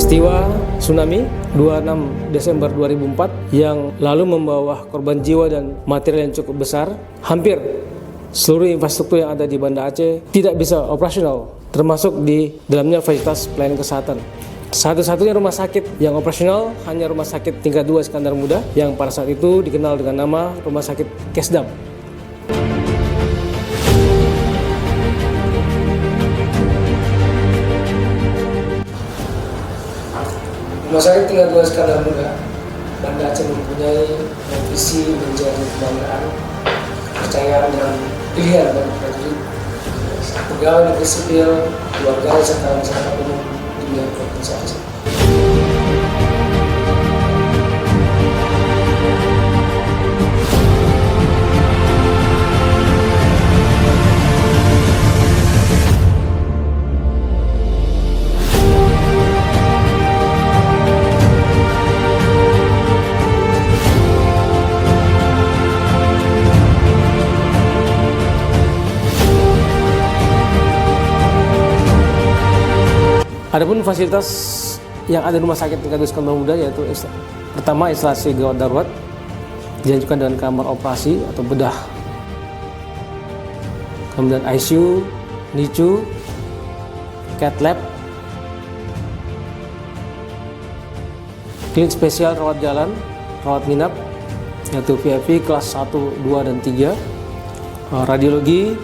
Peristiwa tsunami 26 Desember 2004 yang lalu membawa korban jiwa dan material yang cukup besar. Hampir seluruh infrastruktur yang ada di Banda Aceh tidak bisa operasional, termasuk di dalamnya fasilitas pelayanan kesehatan. Satu-satunya rumah sakit yang operasional hanya rumah sakit tingkat 2 Iskandar Muda yang pada saat itu dikenal dengan nama Rumah Sakit Kesdam. Rumah sakit tingkat 2 Iskandar Muda, Banda Aceh mempunyai visi menjadi kebanggaan, kepercayaan dan pilihan bagi prajurit, pegawai negeri sipil, keluarga serta masyarakat umum di wilayah Provinsi Aceh. Adapun fasilitas yang ada di Rumah Sakit tingkat 2 Iskandar Muda yaitu pertama instalasi gawat darurat dilanjutkan dengan kamar operasi atau bedah, kemudian ICU, NICU, cath lab, klinik spesial rawat jalan, rawat inap yaitu VIP kelas 1, 2, dan 3, radiologi,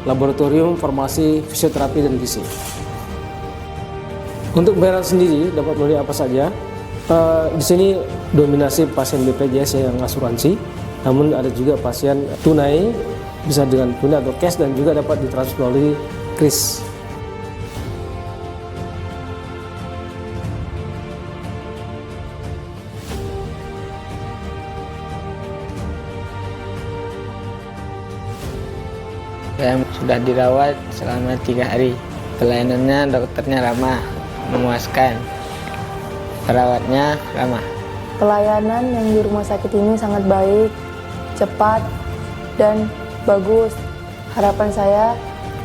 laboratorium, farmasi, fisioterapi, dan gizi. Untuk pembayaran sendiri dapat melalui apa saja. Di sini dominasi pasien BPJS yang asuransi, namun ada juga pasien tunai, bisa dengan tunai atau cash, dan juga dapat ditransfer melalui KRIS. Saya sudah dirawat selama 3 hari. Pelayanannya dokternya ramah, memuaskan. Perawatnya ramah. Pelayanan yang di rumah sakit ini sangat baik, cepat, dan bagus. Harapan saya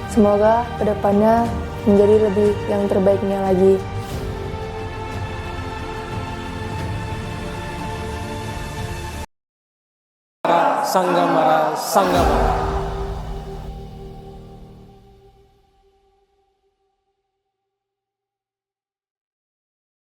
semoga kedepannya menjadi lebih yang terbaiknya lagi. Sanggamara.